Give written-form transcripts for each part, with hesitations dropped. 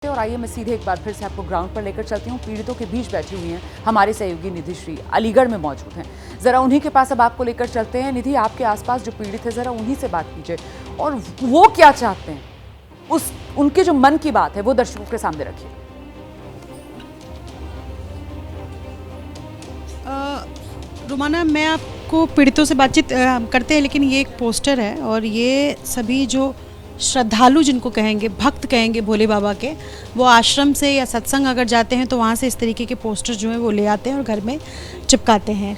और आइए मैं सीधे एक बार फिर से आपको ग्राउंड पर लेकर चलती हूँ। पीड़ितों के बीच बैठी हुई हैं हमारे सहयोगी निधि श्री, अलीगढ़ में मौजूद हैं। जरा उन्हीं के पास अब आपको लेकर चलते हैं। निधि, आपके आसपास जो पीड़ित है, जरा उन्हीं से बात कीजिए और वो क्या चाहते हैं, उनके जो मन की बात है वो दर्शकों के सामने रखिए। रुमाना, मैं आपको पीड़ितों से बातचीत करते हैं, लेकिन ये एक पोस्टर है और ये सभी जो श्रद्धालु जिनको कहेंगे, भक्त कहेंगे भोले बाबा के, वो आश्रम से या सत्संग अगर जाते हैं तो वहाँ से इस तरीके के पोस्टर जो हैं वो ले आते हैं और घर में चिपकाते हैं।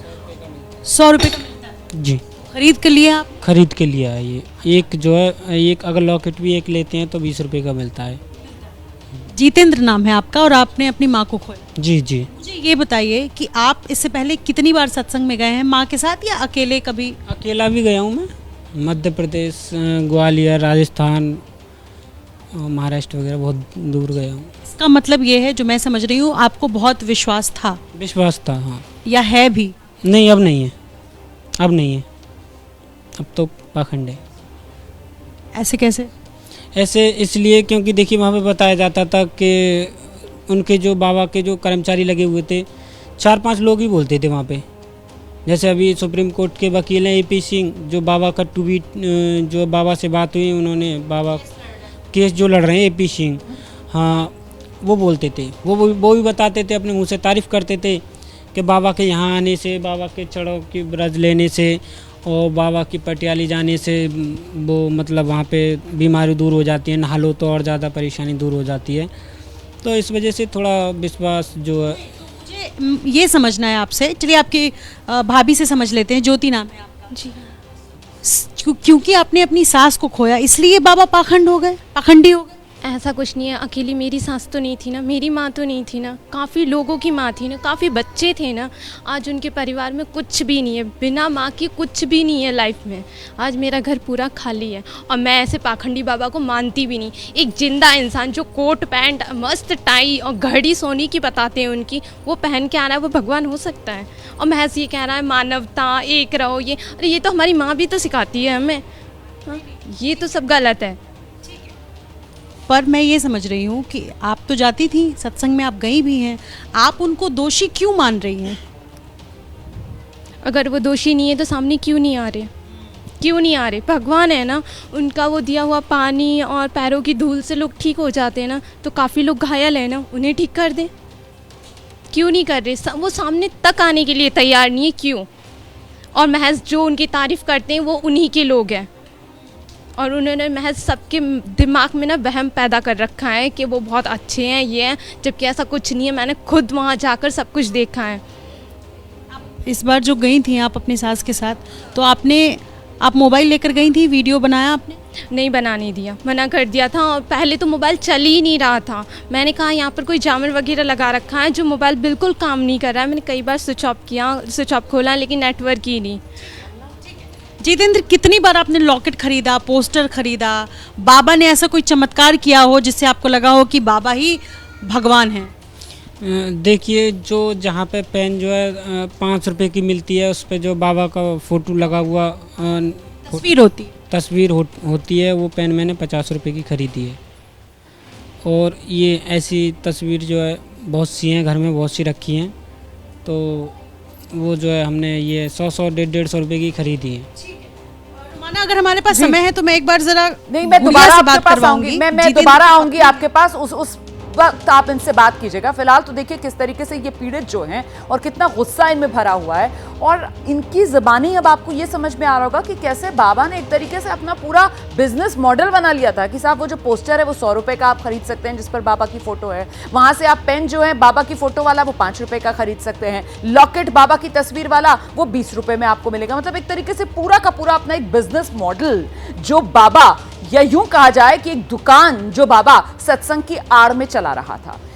100 रुपये का मिलता है जी। खरीद के लिए आप? खरीद के लिया है। ये एक जो है, एक अगर लॉकेट भी एक लेते हैं तो 20 रुपये का मिलता है। जितेंद्र नाम है आपका और आपने अपनी माँ को खोया। जी जी। मुझे ये बताइए कि आप इससे पहले कितनी बार सत्संग में गए हैं, माँ के साथ या अकेले कभी? अकेला भी गया हूँ मैं, मध्य प्रदेश, ग्वालियर, राजस्थान, महाराष्ट्र वगैरह बहुत दूर गया हूँ। इसका मतलब ये है, जो मैं समझ रही हूँ, आपको बहुत विश्वास था? विश्वास था, हाँ। या है भी? नहीं, अब नहीं है, अब नहीं है, अब तो पाखंड है। ऐसे कैसे? ऐसे इसलिए क्योंकि देखिए वहाँ पे बताया जाता था कि उनके जो बाबा के जो कर्मचारी लगे हुए थे, 4-5 लोग ही बोलते थे वहाँ पे। जैसे अभी सुप्रीम कोर्ट के वकील हैं AP सिंह, जो बाबा का ट्वीट, जो बाबा से बात हुई, उन्होंने बाबा केस जो लड़ रहे हैं AP सिंह, हाँ, वो बोलते थे, वो भी बताते थे, अपने मुंह से तारीफ़ करते थे कि बाबा के यहाँ आने से, बाबा के चढ़ाव की ब्रज लेने से और बाबा की पटियाली जाने से वो मतलब वहाँ पे बीमारी दूर हो जाती है, नहा लो तो और ज़्यादा परेशानी दूर हो जाती है। तो इस वजह से थोड़ा विश्वास जो है। मुझे ये समझना है आपसे, चलिए आपकी भाभी से समझ लेते हैं। ज्योति नाम है आपका? जी। क्योंकि आपने अपनी सास को खोया इसलिए बाबा पाखंड हो गए, पाखंडी हो गए? ऐसा कुछ नहीं है। अकेली मेरी सास तो नहीं थी ना, मेरी माँ तो नहीं थी ना, काफ़ी लोगों की माँ थी ना, काफ़ी बच्चे थे ना। आज उनके परिवार में कुछ भी नहीं है, बिना माँ की कुछ भी नहीं है लाइफ में। आज मेरा घर पूरा खाली है और मैं ऐसे पाखंडी बाबा को मानती भी नहीं। एक जिंदा इंसान जो कोट पैंट, मस्त टाई और घड़ी सोनी की बताते हैं उनकी, वो पहन के आ रहा है, वो भगवान हो सकता है? और महज ये कह रहा है मानवता, एक रहो, ये अरे ये तो हमारी माँ भी तो सिखाती है हमें। हाँ, ये तो सब गलत है। पर मैं ये समझ रही हूँ कि आप तो जाती थी सत्संग में, आप गई भी हैं, आप उनको दोषी क्यों मान रही हैं? अगर वो दोषी नहीं है तो सामने क्यों नहीं आ रहे? क्यों नहीं आ रहे? भगवान है ना, उनका वो दिया हुआ पानी और पैरों की धूल से लोग ठीक हो जाते हैं ना। तो काफ़ी लोग घायल हैं ना, उन्हें ठीक कर दें। क्यों नहीं कर रहे? वो सामने तक आने के लिए तैयार नहीं है, क्यों? और महज जो उनकी तारीफ़ करते हैं वो उन्हीं के लोग हैं और उन्होंने महज सबके दिमाग में ना वहम पैदा कर रखा है कि वो बहुत अच्छे हैं, ये हैं, जबकि ऐसा कुछ नहीं है। मैंने खुद वहाँ जाकर सब कुछ देखा है। इस बार जो गई थी आप अपनी सास के साथ, तो आप मोबाइल लेकर गई थी, वीडियो बनाया आपने? नहीं बनाने दिया, मना कर दिया था। और पहले तो मोबाइल चल ही नहीं रहा था। मैंने कहा यहाँ पर कोई जामर वगैरह लगा रखा है, जो मोबाइल बिल्कुल काम नहीं कर रहा है। मैंने कई बार स्विच ऑफ किया, स्विच ऑफ खोला, लेकिन नेटवर्क ही नहीं। जितेंद्र, कितनी बार आपने लॉकेट खरीदा, पोस्टर खरीदा? बाबा ने ऐसा कोई चमत्कार किया हो जिससे आपको लगा हो कि बाबा ही भगवान हैं? देखिए, जो जहाँ पे पेन जो है 5 रुपये की मिलती है, उस पे जो बाबा का फ़ोटो लगा हुआ तस्वीर होती है, वो पेन मैंने 50 रुपये की खरीदी है। और ये ऐसी तस्वीर जो है बहुत सी हैं, घर में बहुत सी रखी हैं, तो वो जो है हमने ये 100-100, 150-150 रुपये की खरीदी है। माना अगर हमारे पास समय है तो मैं एक बार जरा नहीं, मैं दोबारा आपके पास आऊंगी, मैं दोबारा आऊंगी आपके पास, उस वक्त आप इनसे बात कीजिएगा। फिलहाल तो देखिए किस तरीके से ये पीड़ित जो हैं और कितना गुस्सा इनमें भरा हुआ है, और इनकी ज़बानी अब आपको ये समझ में आ रहा होगा कि कैसे बाबा ने एक तरीके से अपना पूरा बिजनेस मॉडल बना लिया था कि साहब वो जो पोस्टर है वो 100 रुपये का आप खरीद सकते हैं, जिस पर बाबा की फोटो है। वहां से आप पेन जो है बाबा की फोटो वाला वो 5 रुपये का खरीद सकते हैं। लॉकेट बाबा की तस्वीर वाला वो 20 रुपये में आपको मिलेगा। मतलब एक तरीके से पूरा का पूरा अपना एक बिजनेस मॉडल जो बाबा, या यूं कहा जाए कि एक दुकान जो बाबा सत्संग की आड़ में चला रहा था।